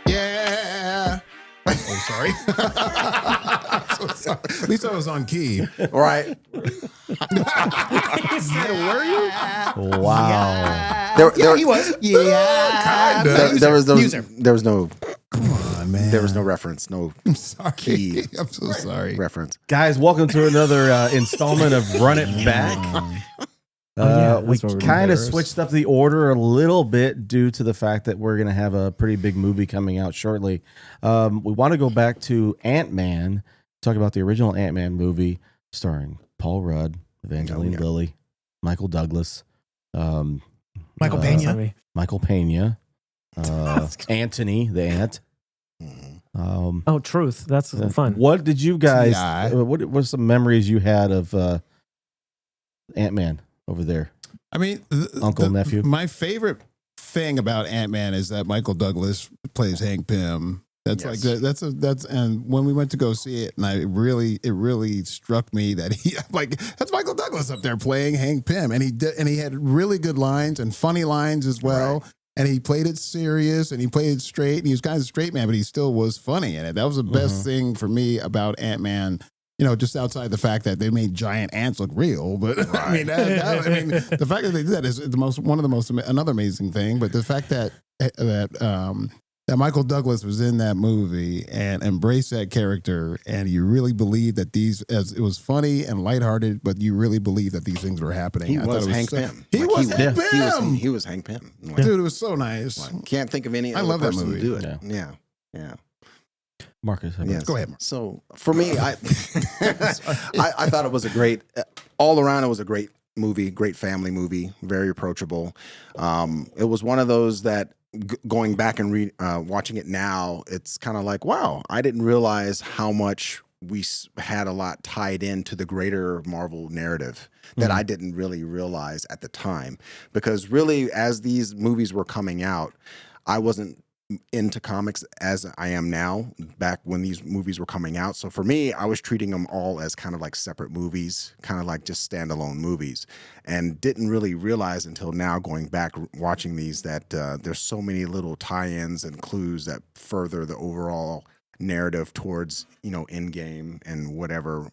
Yeah. Oh, sorry. I'm so sorry. At least I was on key. Right. Were you? Wow. There, He was. Yeah. there was User. no Come on, man. there was no reference, no I'm sorry. key I'm so sorry. reference. Guys, welcome to another installment of Run It Back. We that's what we're kind of doing. switched up the order a little bit due to the fact that we're going to have a pretty big movie coming out shortly. We want to go back to Ant-Man, talk about the original Ant-Man movie starring Paul Rudd, Evangeline Lilly, Michael Douglas, Michael Pena. Michael Pena, Anthony the Ant. Oh, truth. That's fun. What did you guys? What were some memories you had of Ant-Man over there? I mean, Nephew. My favorite thing about Ant-Man is that Michael Douglas plays Hank Pym. That's like that's and when we went to go see it, and it really struck me that that's Michael Douglas up there playing Hank Pym, and he had really good lines and funny lines as well. Right. And he played it serious, and he played it straight, and he was kind of a straight man, but he still was funny in it. That was the best thing for me about Ant-Man. You know, just outside the fact that they made giant ants look real, but I mean, the fact that they did that is another amazing thing. But the fact that Michael Douglas was in that movie and embraced that character, and you really believe that it was funny and lighthearted, but you really believe that these things were happening. He was Hank Pym. He was Hank Pym. He was Hank Pym. Like, dude, it was so nice. Like, can't think of any I other love that person movie. to do it. Yeah. Marcus, Yes. Go ahead, Mark. So for me, I thought it was a great, all around it was a great movie, great family movie, very approachable. It was one of those that going back and watching it now, it's kind of like, wow, I didn't realize how much we had a lot tied into the greater Marvel narrative that I didn't really realize at the time. Because really, as these movies were coming out, I wasn't into comics as I am now back when these movies were coming out. So for me, I was treating them all as kind of like separate movies, kind of like just standalone movies, and didn't really realize until now going back watching these that there's so many little tie-ins and clues that further the overall narrative towards, Endgame and whatever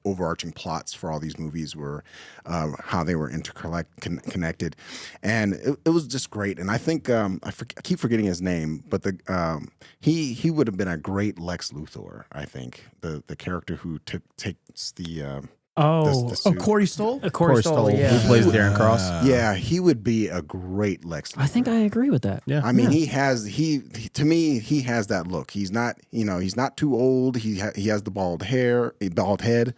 overarching plots for all these movies were, how they were connected. And it was just great. And I think, I keep forgetting his name, but he would have been a great Lex Luthor, I think. The character who takes the Corey Stoll? Corey Stoll, yeah. Who plays Darren Cross? Yeah, he would be a great Lex Luthor. I think I agree with that. Yeah. I mean, he has that look. He's not, he's not too old. He has the bald head.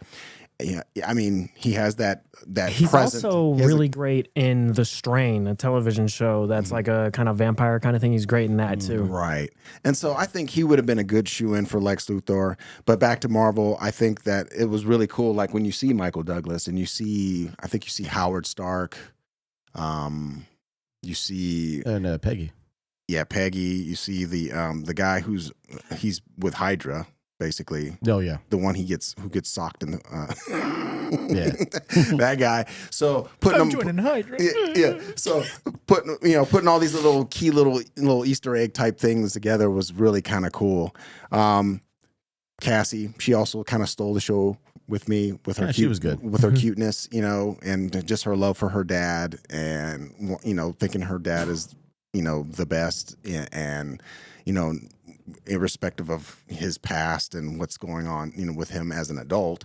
Yeah, I mean, he has that He's present. also really great in The Strain, a television show that's like a kind of vampire kind of thing. He's great in that too. Right. And so I think he would have been a good shoe-in for Lex Luthor. But back to Marvel, I think that it was really cool. Like when you see Michael Douglas and you see Howard Stark, you see... And Peggy. Yeah, Peggy. You see the guy he's with Hydra. Basically, oh yeah, the one who gets socked in the yeah, that guy. So putting joining Hydra. Yeah. So putting all these little key little Easter egg type things together was really kind of cool. Cassie, she also kind of stole the show with me with her. She was good with her cuteness, and just her love for her dad, and thinking her dad is the best, and irrespective of his past and what's going on, with him as an adult.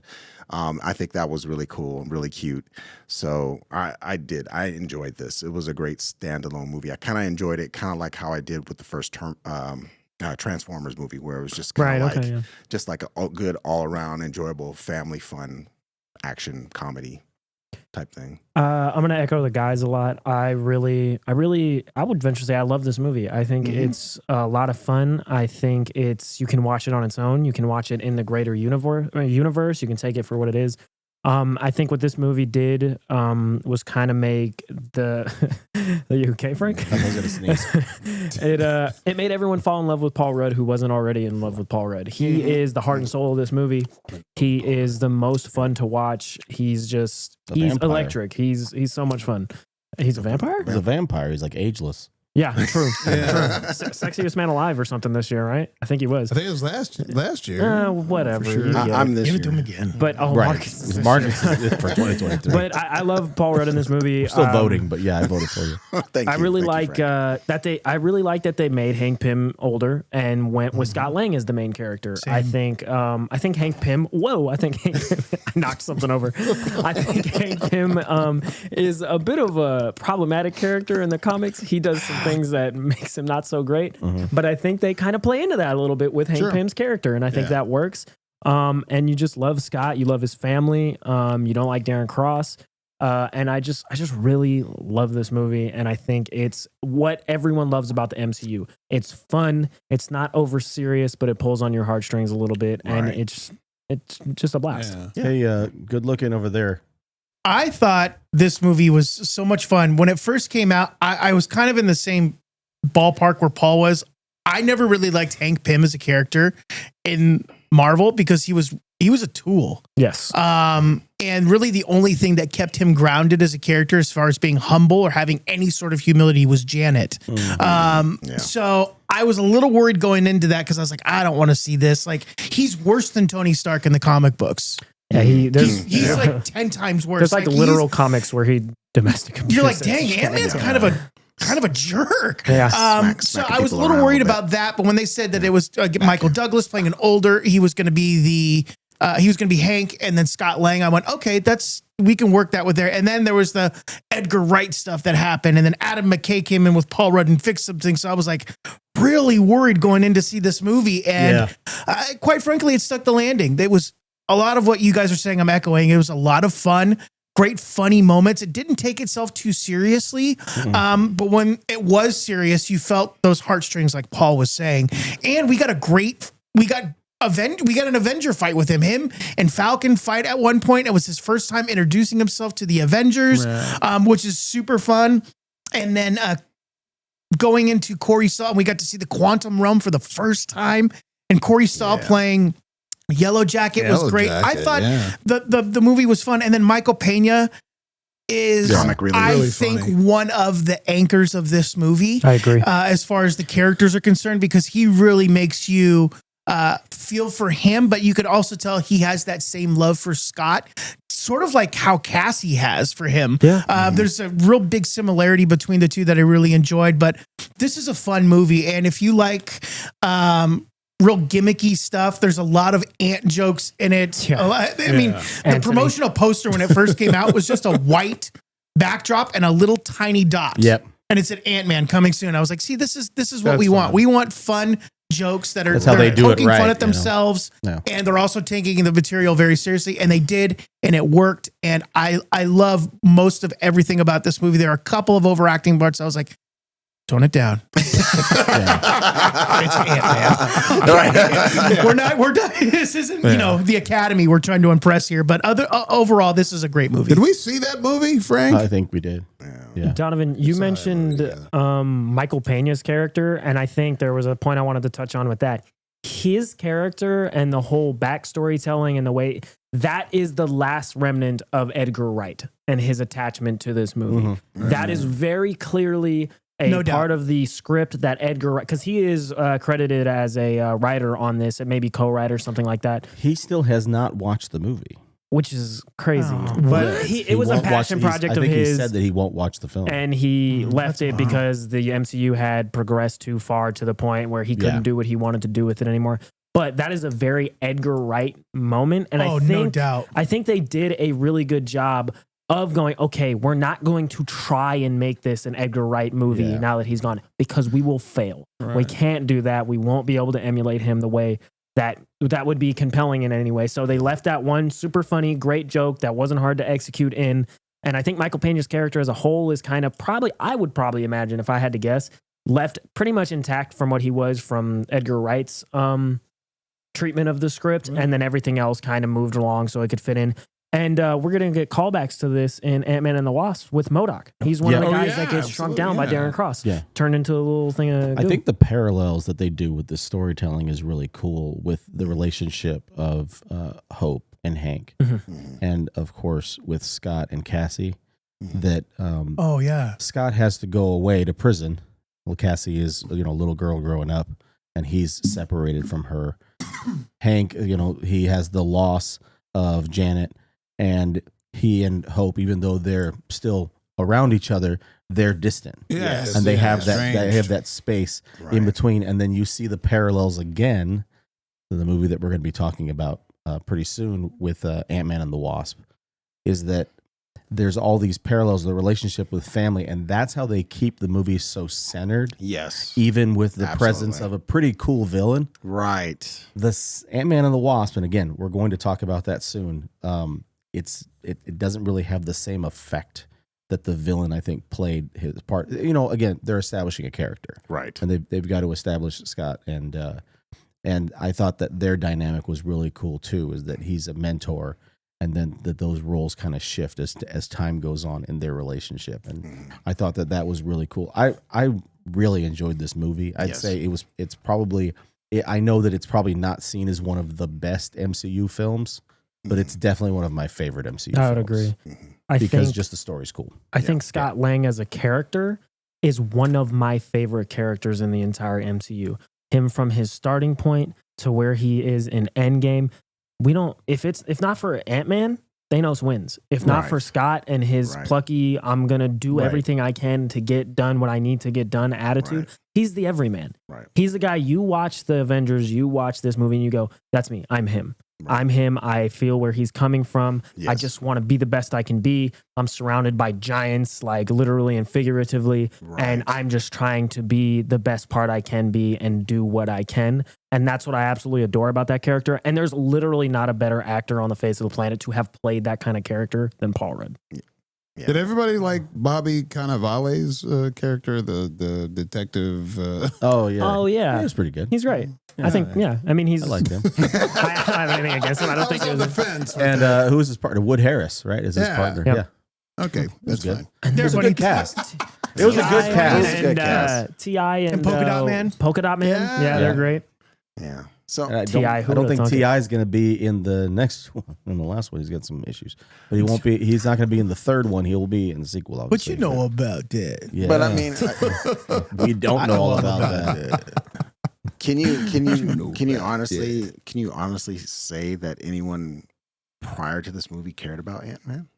I think that was really cool and really cute. So I enjoyed this. It was a great standalone movie. I kind of enjoyed it, kind of like how I did with the first Transformers movie, where it was just kind of just like a good all around enjoyable family fun action comedy type thing. I'm gonna echo the guys a lot. I would venture to say I love this movie. I think it's a lot of fun. I think you can watch it on its own. You can watch it in the greater universe. You can take it for what it is. I think what this movie did was kind of make the. Are you okay, Frank? I was gonna sneeze. It made everyone fall in love with Paul Rudd who wasn't already in love with Paul Rudd. He is the heart and soul of this movie. He is the most fun to watch. He's vampire. electric. He's so much fun. He's a vampire? He's a vampire. He's like ageless. Yeah, true. True. Sexiest man alive or something this year, right? I think he was. I think it was last year. Whatever. For sure. You get I'm it. this Give year. it to him again. But Marcus. Marcus is for 2023. But I love Paul Rudd in this movie. I'm still voting, but yeah, I voted for you. Thank you. I really Thank you, like Frank. I really like that they made Hank Pym older and went with Scott Lang as the main character. Same. I think Hank Pym. Whoa! I think Hank Pym, I knocked something over. I think Hank Pym is a bit of a problematic character in the comics. He does some things that makes him not so great, but I think they kind of play into that a little bit with Hank Pym's character, and I think that works. And you just love Scott. You love his family. You don't like Darren Cross. And I just really love this movie, and I think it's what everyone loves about the MCU. It's fun. It's not over serious, but it pulls on your heartstrings a little bit, and it's just a blast. Yeah. Hey, good looking over there. I thought this movie was so much fun. When it first came out, I was kind of in the same ballpark where Paul was. I never really liked Hank Pym as a character in Marvel because he was a tool. Yes. And really the only thing that kept him grounded as a character as far as being humble or having any sort of humility was Janet. So I was a little worried going into that because I was like, I don't want to see this. Like, he's worse than Tony Stark in the comic books. Yeah, he's like 10 times worse. There's like literal comics where he domestic abuse. You're like, dang, Ant-Man's kind of a jerk. Yeah. So I was a little worried about that, but when they said that it was Michael Douglas playing an older, he was going to be Hank, and then Scott Lang, I went, okay, we can work that with there. And then there was the Edgar Wright stuff that happened, and then Adam McKay came in with Paul Rudd and fixed some things. So I was like really worried going in to see this movie, and quite frankly, it stuck the landing. It was a lot of what you guys are saying. I'm echoing. It was a lot of fun. Great funny moments. It didn't take itself too seriously, but when it was serious, you felt those heartstrings, like Paul was saying. And we got an Avenger fight with him. Him and Falcon fight at one point. It was his first time introducing himself to the Avengers, which is super fun. And then going into Corey Stahl, and we got to see the Quantum Realm for the first time. And Corey Stahl playing Yellow Jacket was great. I thought the movie was fun. And then Michael Pena is, I think, one of the anchors of this movie. I agree. As far as the characters are concerned, because he really makes you feel for him, but you could also tell he has that same love for Scott, sort of like how Cassie has for him. Yeah. There's a real big similarity between the two that I really enjoyed, but this is a fun movie. And if you like real gimmicky stuff, there's a lot of ant jokes in it. I mean, the promotional poster when it first came out was just a white backdrop and a little tiny dot. Yep. And it said Ant-Man coming soon. I was like, see, this is what we want. We want fun jokes that are, that's how they do poking it right, fun at themselves, and they're also taking the material very seriously, and they did, and it worked. And I love most of everything about this movie. There are a couple of overacting parts I was like, tone it down. It's Ant-Man. We're not. This isn't the Academy we're trying to impress here, but overall, this is a great movie. Did we see that movie, Frank? I think we did. Yeah. Donovan, you mentioned Michael Pena's character, and I think there was a point I wanted to touch on with that. His character and the whole backstory telling and the way that is the last remnant of Edgar Wright and his attachment to this movie. That is very clearly a part of the script that Edgar Wright, because he is credited as a writer on this, and maybe co-writer, something like that. He still has not watched the movie, which is crazy. But it was a passion project of his. I think he said that he won't watch the film. And he left it because the MCU had progressed too far to the point where he couldn't do what he wanted to do with it anymore. But that is a very Edgar Wright moment. And I think, no doubt. I think they did a really good job of going, okay, we're not going to try and make this an Edgar Wright movie now that he's gone, because we will fail. Right. We can't do that. We won't be able to emulate him the way that would be compelling in any way. So they left that one super funny, great joke that wasn't hard to execute in. And I think Michael Pena's character as a whole is kind of I would probably imagine, if I had to guess, left pretty much intact from what he was from Edgar Wright's treatment of the script. And then everything else kind of moved along so it could fit in. And we're going to get callbacks to this in Ant-Man and the Wasp with MODOK. He's one of the guys that gets shrunk down by Darren Cross. Yeah. Turned into a little thing of I think the parallels that they do with the storytelling is really cool with the relationship of Hope and Hank. And, of course, with Scott and Cassie. That Scott has to go away to prison, Well, Cassie is, a little girl growing up, and he's separated from her. Hank, he has the loss of Janet, and he and Hope, even though they're still around each other, they're distant. Yes. And they have Estranged. that space in between. And then you see the parallels again in the movie that we're going to be talking about pretty soon with Ant-Man and the Wasp, is that there's all these parallels, the relationship with family, and that's how they keep the movie so centered. Yes. Even with the Absolutely. presence of a pretty cool villain. Right. This Ant-Man and the Wasp, and again, we're going to talk about that soon. It doesn't really have the same effect that the villain, I think, played his part. Again, they're establishing a character. Right. And they've got to establish Scott, and I thought that their dynamic was really cool too, is that he's a mentor, and then that those roles kind of shift as time goes on in their relationship. And I thought that was really cool. I really enjoyed this movie. I'd say it's probably, I know that it's probably not seen as one of the best MCU films, but it's definitely one of my favorite MCU films. I would agree. Because just the story's cool. I think Scott Lang as a character is one of my favorite characters in the entire MCU. Him from his starting point to where he is in Endgame. If not for Ant-Man, Thanos wins. If not for Scott and his plucky, I'm going to do everything I can to get done what I need to get done attitude, he's the everyman. Right. He's the guy, you watch the Avengers, you watch this movie and you go, that's me. I'm him. Right. I'm him. I feel where he's coming from. Yes. I just want to be the best I can be. I'm surrounded by giants, like literally and figuratively. Right. And I'm just trying to be the best part I can be and do what I can. And that's what I absolutely adore about that character. And there's literally not a better actor on the face of the planet to have played that kind of character than Paul Rudd. Yeah. Did everybody like Bobby Cannavale's character, the detective? Oh yeah, he was pretty good. He's great. Yeah, I think. Yeah, I mean, I like him. I don't have anything against him. I don't think on the fence. And who was his partner? Wood Harris, right? Is his partner? Yep. Yeah. Okay, that's fine. And there's a good cast. It was a good cast. T.I. and Polka Dot Man. Polka Dot Man. Yeah, they're great. Yeah. So I don't think T.I. is going to be in the next one. In the last one, he's got some issues, but he won't be. He's not going to be in the third one. He'll be in the sequel. What you know about that? Yeah. But I mean, we don't know all about that. Can you honestly say that anyone prior to this movie cared about Ant-Man?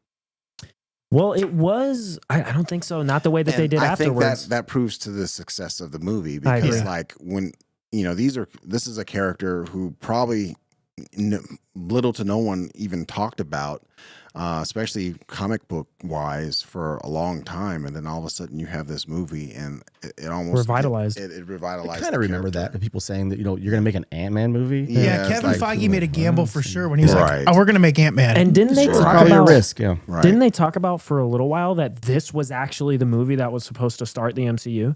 Well, it was. I don't think so. Not the way that they did afterwards. I think that proves to the success of the movie, because like when this is a character who probably little to no one even talked about, especially comic book wise, for a long time, and then all of a sudden you have this movie, and it almost revitalized. It revitalized. I kind of remember that people saying that you're going to make an Ant-Man movie. Yeah, Kevin Feige made a gamble for sure when he was like, "Oh, we're going to make Ant-Man." And didn't they talk probably about a risk? Yeah, didn't they talk about for a little while that this was actually the movie that was supposed to start the MCU?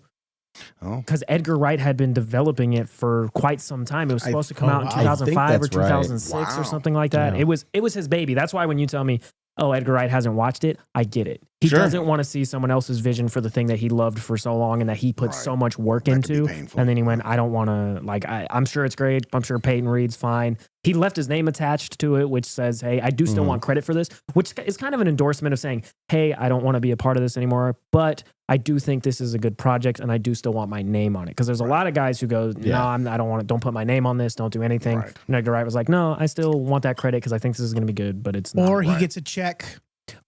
Oh, because Edgar Wright had been developing it for quite some time. It was supposed to come out in 2005 or 2006 or something like that. Yeah. It was his baby. That's why when you tell me, oh, Edgar Wright hasn't watched it, I get it. He doesn't want to see someone else's vision for the thing that he loved for so long and that he put so much work into. And then he went, I don't want to, I'm sure it's great. I'm sure Peyton Reed's fine. He left his name attached to it, which says, hey, I do still want credit for this, which is kind of an endorsement of saying, hey, I don't want to be a part of this anymore, but I do think this is a good project and I do still want my name on it. Because there's a lot of guys who go, no, I don't want to, don't put my name on this, don't do anything. Right. And Edgar Wright was like, no, I still want that credit because I think this is going to be good, but it's not. Or he gets a check.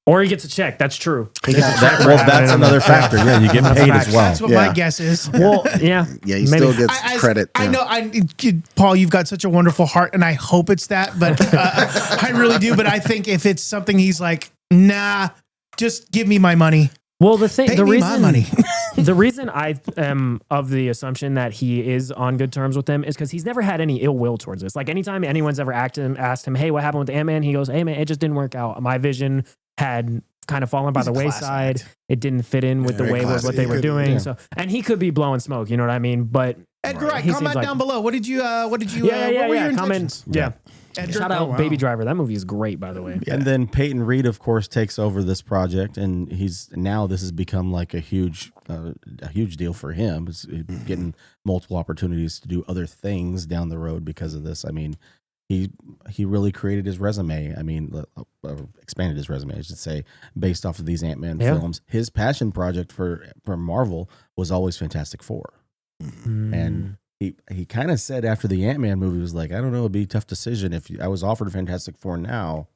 Or he gets a check. That's true. That's another factor. Yeah, you get paid as well. That's what my guess is. Well, yeah. Yeah, he still gets credit. I know, Paul, you've got such a wonderful heart, and I hope it's that, but I really do. But I think if it's something he's like, nah, just give me my money. Well, the reason my money. The reason I am of the assumption that he is on good terms with them is because he's never had any ill will towards this. Like anytime anyone's ever asked him, hey, what happened with Ant-Man? He goes, hey, man, it just didn't work out. My vision had kind of fallen by the wayside. It didn't fit in with the way with what they were doing. Yeah. So, and he could be blowing smoke, you know what I mean? But Edgar Wright, comment down below. What were your intentions? Yeah. Shout out Baby Driver. That movie is great, by the way. Yeah. And then Peyton Reed, of course, takes over this project, and this has become like a huge deal for him. It's getting multiple opportunities to do other things down the road because of this. I mean, he really created his resume. I mean, expanded his resume, I should say, based off of these Ant-Man films. His passion project for Marvel was always Fantastic Four. And he kind of said after the Ant-Man movie, was like, I don't know, it'd be a tough decision if I was offered Fantastic Four now.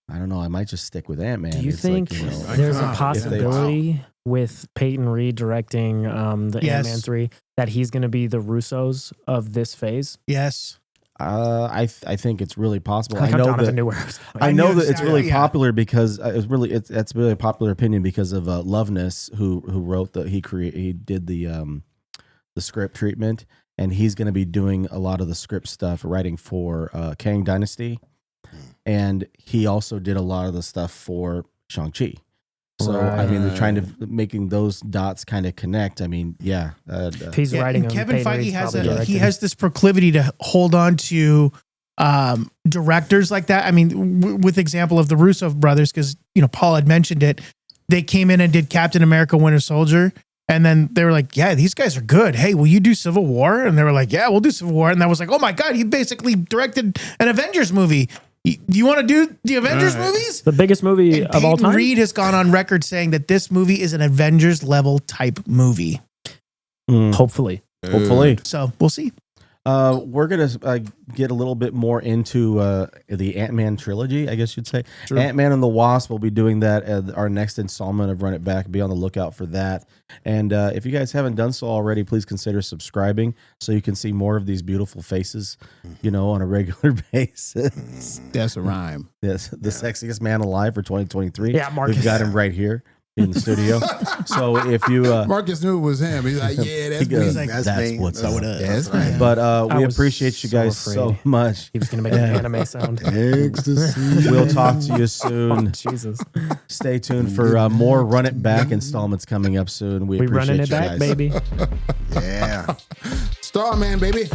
I don't know, I might just stick with Ant-Man. Do you think there's a possibility with Peyton Reed directing the Ant-Man 3 that he's going to be the Russos of this phase? Yes. I think it's really possible. Like I know Jonathan that knew where it was going. I know that it's exactly, really popular because that's really a popular opinion because of Loveness, who wrote he did the script treatment, and he's going to be doing a lot of the script stuff, writing for Kang Dynasty, and he also did a lot of the stuff for Shang-Chi. So I mean, they're trying to making those dots kind of connect. I mean, he's writing. Kevin Feige has this proclivity to hold on to directors like that. I mean, with example of the Russo brothers, because Paul had mentioned it. They came in and did Captain America: Winter Soldier, and then they were like, "Yeah, these guys are good. Hey, will you do Civil War?" And they were like, "Yeah, we'll do Civil War." And I was like, "Oh my god, he basically directed an Avengers movie." Do you want to do the Avengers movies? The biggest movie of all time? Reed has gone on record saying that this movie is an Avengers level type movie. Hopefully. So we'll see. We're going to get a little bit more into the Ant-Man trilogy, I guess you'd say. Sure. Ant-Man and the Wasp will be doing that at our next installment of Run It Back. Be on the lookout for that. And if you guys haven't done so already, please consider subscribing so you can see more of these beautiful faces, on a regular basis. That's a rhyme. Yes, the sexiest man alive for 2023. Yeah, Marcus. We've got him right here in the studio. So if you Marcus knew it was him. He's like, yeah, that's me. He's like, that's me. what's That's up. That's right. But we was appreciate you guys so much. He was going to make an anime sound. Ecstasy. We'll talk to you soon. Jesus. Stay tuned for more Run It Back installments coming up soon. We appreciate running it you back, guys. baby. Yeah. Starman, baby.